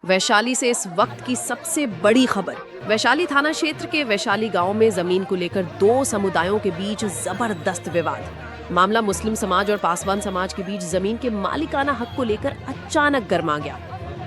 वैशाली से इस वक्त की सबसे बड़ी खबर। वैशाली थाना क्षेत्र के वैशाली गांव में जमीन को लेकर दो समुदायों के बीच जबरदस्त विवाद। मामला मुस्लिम समाज और पासवान समाज के बीच जमीन के मालिकाना हक को लेकर अचानक गर्मा गया।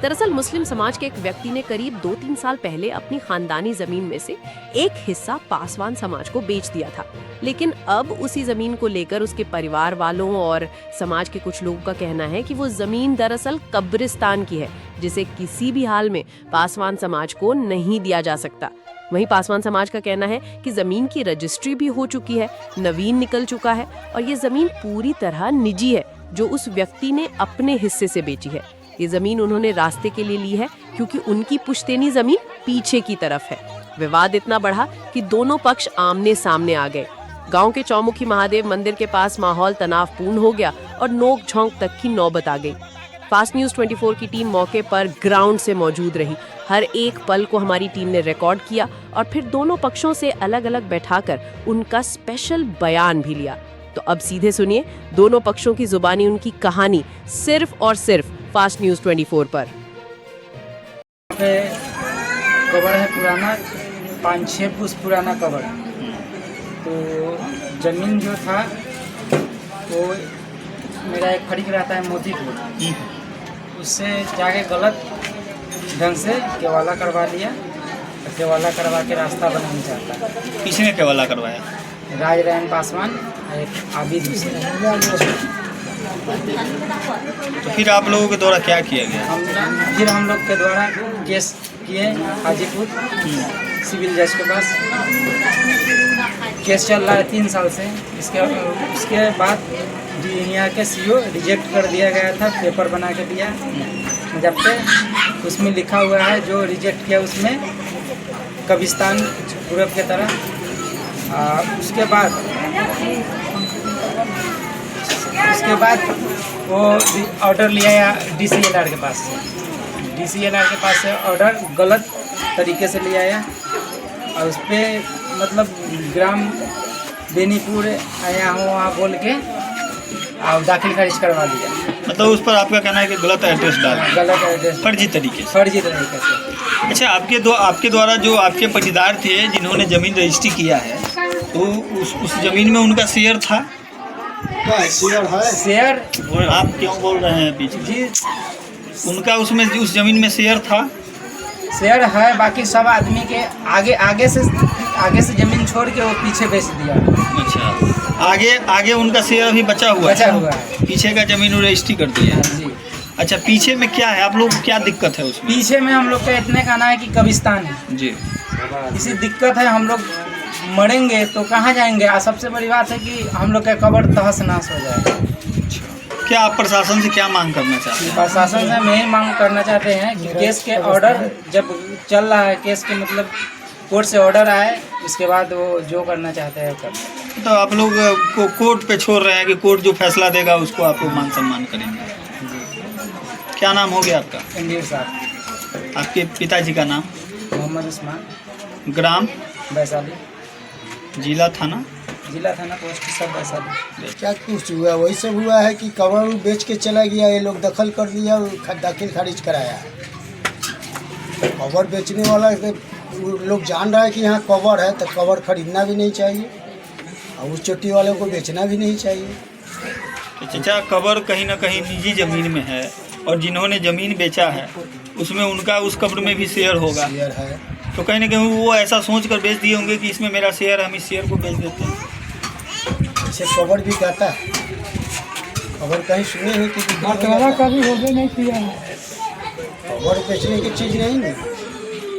दरअसल मुस्लिम समाज के एक व्यक्ति ने करीब 2-3 साल पहले अपनी खानदानी जमीन में से एक हिस्सा पासवान समाज को बेच दिया था, लेकिन अब उसी जमीन को लेकर उसके परिवार वालों और समाज के कुछ लोगों का कहना है कि वो जमीन दरअसल कब्रिस्तान की है, जिसे किसी भी हाल में पासवान समाज को नहीं दिया जा सकता। वहीं पासवान समाज का कहना है कि जमीन की रजिस्ट्री भी हो चुकी है, नवीन निकल चुका है और ये जमीन पूरी तरह निजी है, जो उस व्यक्ति ने अपने हिस्से से बेची है। ये जमीन उन्होंने रास्ते के लिए ली है क्योंकि उनकी पुश्तैनी जमीन पीछे की तरफ है। विवाद इतना बढ़ा कि दोनों पक्ष आमने सामने आ गए। गांव के चौमुखी महादेव मंदिर के पास माहौल तनावपूर्ण हो गया और नोक झोंक तक की नौबत आ गई। फास्ट न्यूज़ 24 की टीम मौके पर ग्राउंड से मौजूद रही। हर एक पल को हमारी टीम ने रिकॉर्ड किया और फिर दोनों पक्षों से अलग अलग बैठाकर उनका स्पेशल बयान भी लिया। तो अब सीधे सुनिए दोनों पक्षों की जुबानी उनकी कहानी, सिर्फ और सिर्फ फास्ट न्यूज़ 24 पर। कबर है पुराना, 5-6 पुश पुराना कबर। तो जमीन जो था वो मेरा एक फरीक रहता है मोतीपुर, उससे जाके गलत ढंग से केवाला करवा लिया। केवाला करवा के रास्ता बनाना चाहता है। किसने केवाला करवाया? राजरायन पासवान, एक आबिद हुसैन। तो फिर आप लोगों के द्वारा क्या किया गया? हम लोग के द्वारा केस किए हाजीपुर सिविल जज के पास। केस चल रहा है 3 साल से। उसके बाद यहाँ के सीओ रिजेक्ट कर दिया गया था, पेपर बना के दिया। जब तक उसमें लिखा हुआ है जो रिजेक्ट किया उसमें कब्रिस्तान पूरब के तरह। उसके बाद वो ऑर्डर लिया DCLR के पास से। DCLR के पास से ऑर्डर गलत तरीके से ले आया और उस पर मतलब ग्राम बेनीपुर आया हूँ वहाँ बोल के और दाखिल खारिज करवा दिया। मतलब उस पर आपका कहना है कि गलत एड्रेस डाला? गलत एड्रेस, फर्जी तरीके से। फर्जी तरीके से। अच्छा, आपके द्वारा जो आपके पटीदार थे जिन्होंने ज़मीन रजिस्ट्री किया है, तो उस ज़मीन में उनका शेयर था? शेयर है। शेयर आप क्यों बोल रहे हैं पीछे जी? उनका उसमें उस ज़मीन में शेयर था? शेयर है, बाकी सब आदमी के आगे से ज़मीन छोड़ के वो पीछे बेच दिया। अच्छा, आगे उनका शेयर अभी बचा हुआ है। पीछे का ज़मीन रजिस्ट्री कर दिया है जी। अच्छा, पीछे में क्या है? आप लोग क्या दिक्कत है उसमें? पीछे में हम लोग का इतने कहना है कि कब्रिस्तान है जी। इसी दिक्कत है। हम लोग मरेंगे तो कहाँ जाएंगे? सबसे बड़ी बात है कि हम लोग का कब्र तहस नहस हो जाएगा। क्या आप प्रशासन से क्या मांग करना चाहते हैं? प्रशासन से हम यही मांग करना चाहते हैं कि केस के ऑर्डर जब चल रहा है, केस के मतलब कोर्ट से ऑर्डर आए, उसके बाद वो जो करना चाहते हैं कर। तो आप लोग को कोर्ट पे छोड़ रहे हैं कि कोर्ट जो फैसला देगा उसको आप लोग मान सम्मान करेंगे। क्या नाम हो गया आपका? इंदिर साहब। आपके पिताजी का नाम? मोहम्मद उस्मान। ग्राम? वैशाली। जिला थाना पोस्ट सब वैशाली। क्या कुछ हुआ? वही सब हुआ है कि कवर बेच के चला गया, ये लोग दखल कर लिया और दाखिल खारिज कराया है। कवर बेचने वाला लोग जान रहा है कि यहाँ कवर है, तो कवर खरीदना भी नहीं चाहिए और उस चोटी वाले को बेचना भी नहीं चाहिए। तो चाचा, कबर कहीं ना कहीं निजी ज़मीन में है और जिन्होंने ज़मीन बेचा है उसमें उनका उस कब्र में भी शेयर होगा। शेयर है तो कहीं ना कहीं वो ऐसा सोच कर बेच दिए होंगे कि इसमें मेरा शेयर है, हम इस शेयर को बेच देते हैं। इसे कवर भी कहता है। कवर कहीं सुने हैं कि कभी हो नहीं किया है। कवर बेचने की चीज़ नहीं है।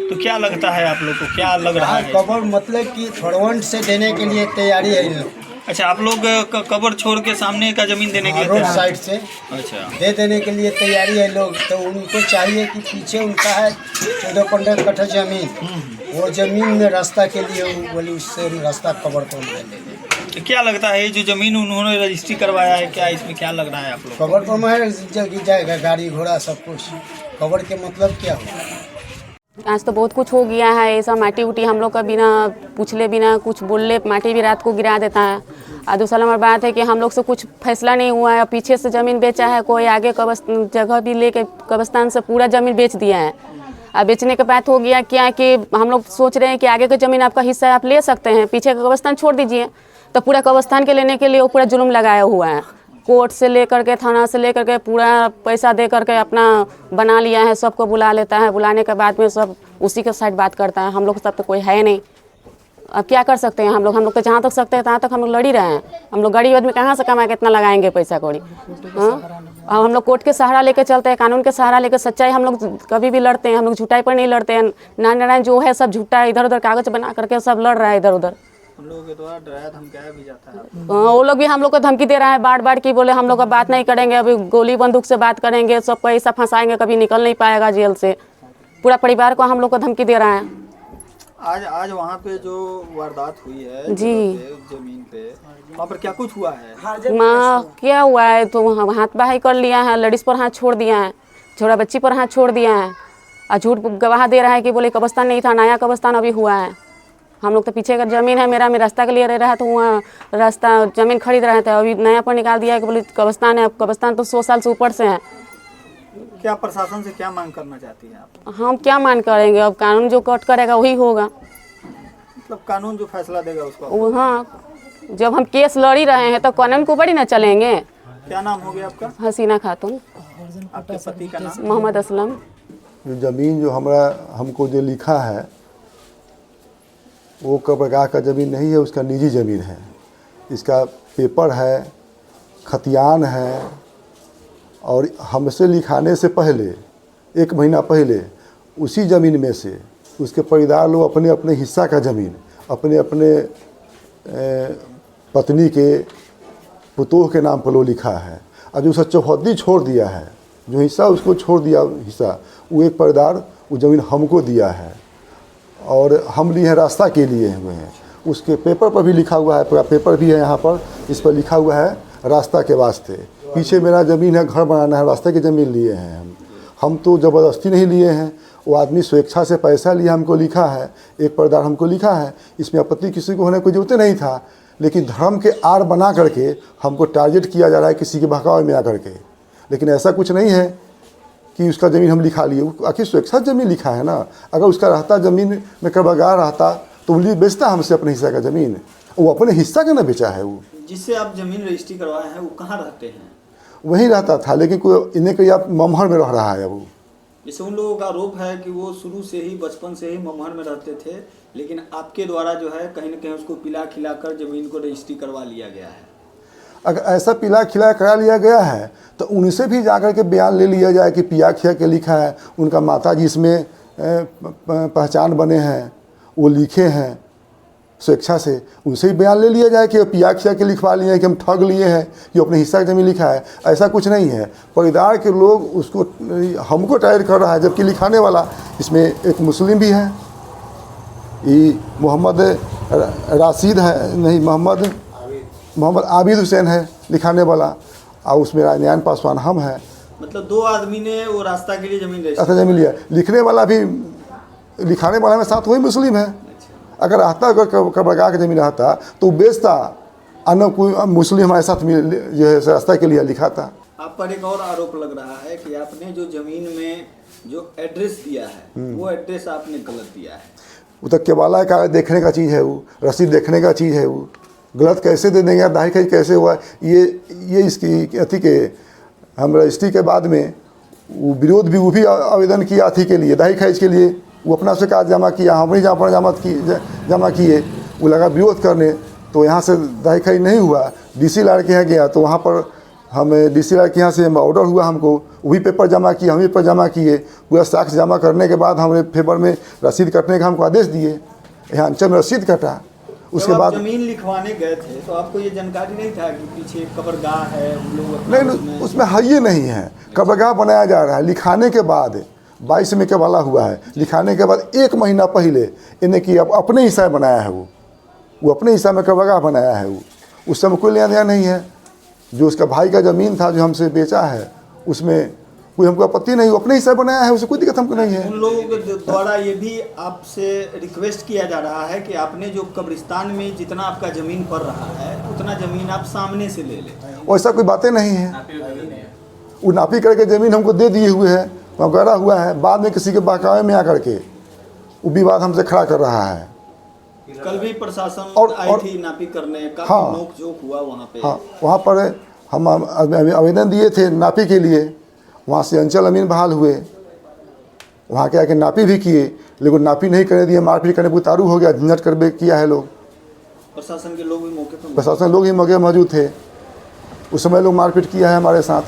तो क्या लगता है आप लोग को, क्या लग रहा है? कवर मतलब कि फरवंट से देने के लिए तैयारी है इन लोग। अच्छा, आप लोग कबर छोड़ के सामने का ज़मीन देने के लिए रोड साइड से अच्छा दे देने के लिए तैयारी है लोग। तो उनको चाहिए कि पीछे उनका है 14-15 कट्ठा ज़मीन, वो ज़मीन में रास्ता के लिए बोली उससे रास्ता कबर को ले दें। तो क्या लगता है जो ज़मीन उन्होंने रजिस्ट्री करवाया है, क्या इसमें क्या लग रहा है आप लोग? कबर पर महर जाएगा, गाड़ी घोड़ा सब कुछ। कबर के मतलब क्या होगा? आज तो बहुत कुछ हो गया है। ऐसा माटी उटी हम लोग का बिना पूछले बिना कुछ बोलले माटी भी रात को गिरा देता है। और दूसरा नंबर बात है कि हम लोग से कुछ फैसला नहीं हुआ है। पीछे से ज़मीन बेचा है, कोई आगे जगह भी लेके कब्रिस्तान से पूरा ज़मीन बेच दिया है। अब बेचने के बाद हो गया क्या कि हम लोग सोच रहे हैं कि आगे की ज़मीन आपका हिस्सा आप ले सकते हैं, पीछे का कब्रिस्तान छोड़ दीजिए। तो पूरा कब्रिस्तान के लेने के लिए वो पूरा जुल्म लगाया हुआ है, कोर्ट से लेकर के थाना से लेकर के पूरा पैसा दे करके अपना बना लिया है, सबको बुला लेता है, बुलाने के बाद में सब उसी के साइड बात करता है। हम लोग सब तो कोई है नहीं, अब क्या कर सकते हैं हम लोग तो जहाँ तक सकते हैं तहाँ तक हम लोग लड़ ही रहे हैं। हम लोग गरीब आदमी कहाँ से कमा के इतना लगाएंगे पैसा कौड़ी, हाँ। अब हम लोग कोर्ट के सहारा लेके चलते हैं, कानून के सहारा लेके, सच्चाई हम लोग कभी भी लड़ते हैं, हम लोग झूठाई पर नहीं लड़ते हैं। नारायण जो है सब झूठा है, इधर उधर कागज बना करके सब लड़ रहा है इधर उधर। हम लोगों के द्वारा डराया धमकाया भी जाता है। वो लोग भी हम लोग को धमकी दे रहा है बार बार कि बोले हम लोग का बात नहीं करेंगे, अभी गोली बंदूक से बात करेंगे, सब पैसा फंसाएंगे, कभी निकल नहीं पाएगा जेल से। पूरा परिवार को हम लोग को धमकी दे रहा है। आज वहाँ पे जो वारदात हुई है जी, जमीन पे, वहाँ पर क्या कुछ हुआ है? माँ क्या हुआ है तो हाथ बाही कर लिया है, लड़ीज पर हाथ छोड़ दिया है, छोटा बच्ची पर हाथ छोड़ दिया है, और झूठ गवाह दे रहा है कि बोले कब्रिस्तान नहीं था, नया कब्रिस्तान अभी हुआ है। हम लोग तो पीछे का ज़मीन है मेरा, मैं रास्ता के लिए रह रहा था, वहाँ रास्ता ज़मीन खरीद रहे थे, अभी नया पर निकाल दिया है कि बोले कब्रिस्तान है। कब्रिस्तान तो 100 साल से ऊपर से है। क्या प्रशासन से क्या मांग करना चाहती हैं आप? हम क्या मांग करेंगे, अब कानून जो कट करेगा वही होगा, मतलब कानून जो फैसला देगा उसको। वो हाँ, जब हम केस लड़ ही रहे हैं तो कानून को बड़ी ना चलेंगे। क्या नाम हो गया आपका? हसीना खातून। आपके पति का नाम? मोहम्मद असलम। जो ज़मीन जो हमको जो लिखा है वो कब्रगाह का ज़मीन नहीं है, उसका निजी ज़मीन है। इसका पेपर है, खतियान है, और हमसे लिखाने से पहले 1 महीना पहले उसी ज़मीन में से उसके परिवार लोग अपने अपने हिस्सा का ज़मीन अपने अपने पत्नी के पुतोह के नाम पर लो लिखा है, और जो उसका चौहद्दी छोड़ दिया है, जो हिस्सा उसको छोड़ दिया हिस्सा, वो एक परिवार वो ज़मीन हमको दिया है, और हम लिए हैं रास्ता के लिए हुए हैं। उसके पेपर पर भी लिखा हुआ है, पूरा पेपर भी है यहाँ पर, इस पर लिखा हुआ है रास्ता के वास्ते। पीछे मेरा ज़मीन है, घर बनाना है, रास्ते की ज़मीन लिए हैं हम तो ज़बरदस्ती नहीं लिए हैं। वो आदमी स्वेच्छा से पैसा लिया, हमको लिखा है, एक परिवार हमको लिखा है, इसमें आपत्ति किसी को होने की जरूरत नहीं था। लेकिन धर्म के आड़ बना करके हमको टारगेट किया जा रहा है किसी के बहकावे में आकर के। लेकिन ऐसा कुछ नहीं है कि उसका ज़मीन हम लिखा लिए, आखिर स्वेच्छा ज़मीन लिखा है ना। अगर उसका रहता ज़मीन में कब्रगाह रहता तो वो बेचता हमसे अपने हिस्से का ज़मीन, वो अपने हिस्सा का ना बेचा है। वो जिससे आप ज़मीन रजिस्ट्री करवाए हैं वो कहाँ रहते हैं? वहीं रहता था, लेकिन कोई इन्हें कहीं आप ममहर में रह रहा है। वो जैसे उन लोगों का आरोप है कि वो शुरू से ही बचपन से ही ममहर में रहते थे, लेकिन आपके द्वारा जो है कहीं न कहीं उसको पिला खिलाकर ज़मीन को रजिस्ट्री करवा लिया गया है। अगर ऐसा पिला खिला करा लिया गया है तो उनसे भी जाकर के बयान ले लिया जाए कि पिया खिया के लिखा है, उनका माता जी इसमें पहचान बने हैं, वो लिखे हैं स्वेच्छा से, उनसे ही बयान ले लिया जाए कि पिया खिया के लिखवा लिए हैं कि हम ठग लिए हैं कि अपने हिस्सा की ज़मीन लिखा है। ऐसा कुछ नहीं है। परिवार के लोग उसको हमको टायर कर रहा है, जबकि लिखाने वाला इसमें एक मुस्लिम भी है, ये मोहम्मद राशिद है, नहीं मोहम्मद आबिद हुसैन है लिखाने वाला, और उसमें राजनयन पासवान हम हैं। मतलब 2 आदमी ने वो रास्ता के लिए ज़मीन ऐसा ज़मीन लिया, लिखने वाला भी लिखाने वाला में साथ वही मुस्लिम है। अगर रहता, अगर कब्रगाह की ज़मीन रहता तो बेचता, अन्य कोई मुस्लिम हमारे साथ जो है रास्ता के लिए लिखा था। आप पर एक और आरोप लग रहा है कि आपने जो ज़मीन में जो एड्रेस दिया है वो एड्रेस आपने गलत दिया है। वो तो केवाला का देखने का चीज़ है, वो रसीद देखने का चीज़ है, वो गलत कैसे दे देंगे, दाही खरीद कैसे हुआ, ये इसकी अथी के हम रजिस्ट्री के बाद में वो विरोध भी वो भी आवेदन किया अथी के लिए, दाही खरीद के लिए। वो अपना से कागज जमा किया, हम ही जमा किए, वो लगा विरोध करने, तो यहाँ से दाही खरीद नहीं हुआ। DC लाल के यहाँ गया तो वहाँ पर हमें DC लाल के यहाँ से ऑर्डर हुआ, हमको वही पेपर जमा किए, हम ही पेपर जमा किए, पूरा साक्ष्य जमा करने के बाद हमें फेवर में रसीद कटने का हमको आदेश दिए, यहाँ अंचल में रसीद कटा। उसके बाद ज़मीन लिखवाने गए थे तो आपको ये जानकारी नहीं था कि पीछे कब्रगाह है, उन लोग नहीं, उसमें है ये नहीं है। कब्रगाह बनाया जा रहा है, लिखाने के बाद 22 में केवाला हुआ है, लिखाने के बाद 1 महीना पहले इन्हें कि अपने हिस्सा बनाया है, वो अपने हिस्सा में कब्रगाह बनाया है। वो उस समय कोई लेना देना नहीं है। जो उसका भाई का ज़मीन था जो हमसे बेचा है, उसमें कोई हमको आपत्ति नहीं, वो अपने हिस्सा बनाया है, उससे कोई दिक्कत हमको नहीं है। उन लोगों के द्वारा ये भी आपसे रिक्वेस्ट किया जा रहा है कि आपने जो कब्रिस्तान में जितना आपका ज़मीन पड़ रहा है उतना ज़मीन आप सामने से ले लें। वैसा कोई बातें नहीं है। वो नापी करके ज़मीन हमको दे दिए हुए है, वहाँ गहरा हुआ है, बाद में किसी के बहकावे में आकर के वो विवाद हमसे खड़ा कर रहा है। कल भी प्रशासन और आई थी नापी करने, काफी हाँ। नोक झोंक हुआ वहाँ पे। हाँ, वहाँ पर हम आवेदन दिए थे नापी के लिए, वहाँ से अंचल अमीन बहाल हुए, वहाँ के आके नापी भी किए, लेकिन नापी नहीं करने दिए, मारपीट करने पर उतारू हो गया, झंझट कर किया है लोग। प्रशासन के लोग भी मौके पर प्रशासन लोग ही मौके मौजूद थे, उस समय लोग मारपीट किया है हमारे साथ,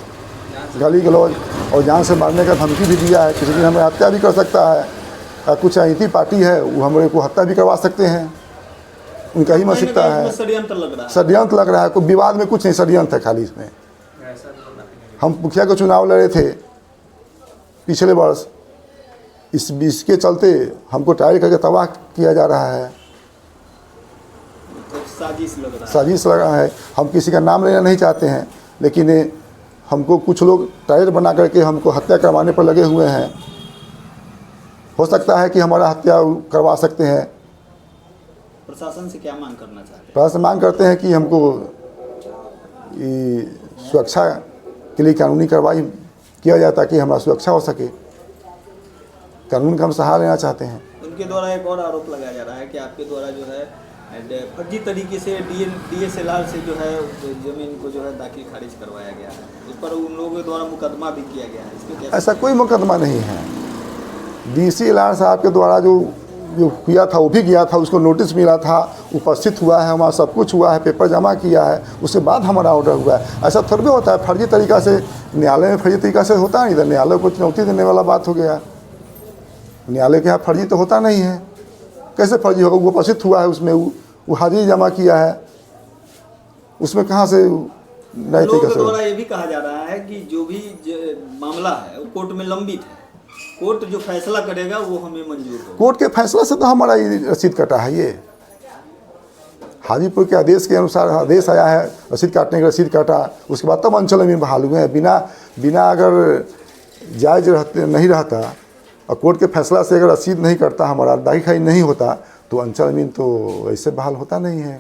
गाली गलौज और जान से मारने का धमकी भी दिया है, किसी दिन हमें हत्या भी कर सकता है। कुछ ऐसी पार्टी है वो हमारे को हत्या भी करवा सकते हैं, उनका ही मानसिकता है। षड्यंत्र लग रहा है। षड्यंत्र लग रहा है, कोई विवाद में कुछ नहीं, षड्यंत्र है खाली इसमें। हम मुखिया के चुनाव लड़े थे पिछले वर्ष, इसके चलते हमको टाइल करके तबाह किया जा रहा है, तो साजिश लग रहा है। साजिश लगा है। हम किसी का नाम लेना नहीं चाहते हैं, लेकिन हमको कुछ लोग टायर बना करके हमको हत्या करवाने पर लगे हुए हैं। हो सकता है कि हमारा हत्या करवा सकते हैं। प्रशासन से क्या मांग करना चाहते हैं? प्रशासन मांग करते हैं कि हमको सुरक्षा के लिए कानूनी कार्रवाई किया जाए ताकि हमारा सुरक्षा हो सके। कानून का हम सहारा लेना चाहते हैं। उनके द्वारा एक और आरोप लगाया जा रहा है कि आपके द्वारा जो है फर्जी तरीके से DSLR से जो है जमीन को जो है दाखिल खारिज करवाया गया है, उस पर उन लोगों के द्वारा मुकदमा भी किया गया है। इसके क्या? ऐसा कोई मुकदमा नहीं है। DCLR साहब के द्वारा जो किया था वो भी गया था, उसको नोटिस मिला था, उपस्थित हुआ है, हमारा सब कुछ हुआ है, पेपर जमा किया है, उसके बाद हमारा ऑर्डर हुआ है। ऐसा थोड़ा होता है फर्जी तरीका से, न्यायालय में फर्जी तरीका से होता नहीं था, न्यायालय को चुनौती देने वाला बात हो गया। न्यायालय के यहाँ फर्जी तो होता नहीं है, कैसे फर्जी होगा? वो उपस्थित हुआ है, उसमें वो हाजिरी जमा किया है, उसमें कहाँ से नए लोगों तरीके के से? द्वारा ये भी कहा जा रहा है कि जो भी मामला है वो कोर्ट में लंबित है, कोर्ट जो फैसला करेगा वो हमें मंजूर होगा। कोर्ट के फैसला से तो हमारा ये रसीद कटा है। ये हाजीपुर के आदेश के अनुसार आदेश आया है, रसीद काटने का रसीद काटा, उसके बाद तब अंचल अमीन बहाल हुए हैं। बिना अगर जायज नहीं रहता और कोर्ट के फैसला से अगर रसीद नहीं करता, हमारा दाखिल नहीं होता, तो अंचल अमीन तो ऐसे बहाल होता नहीं है।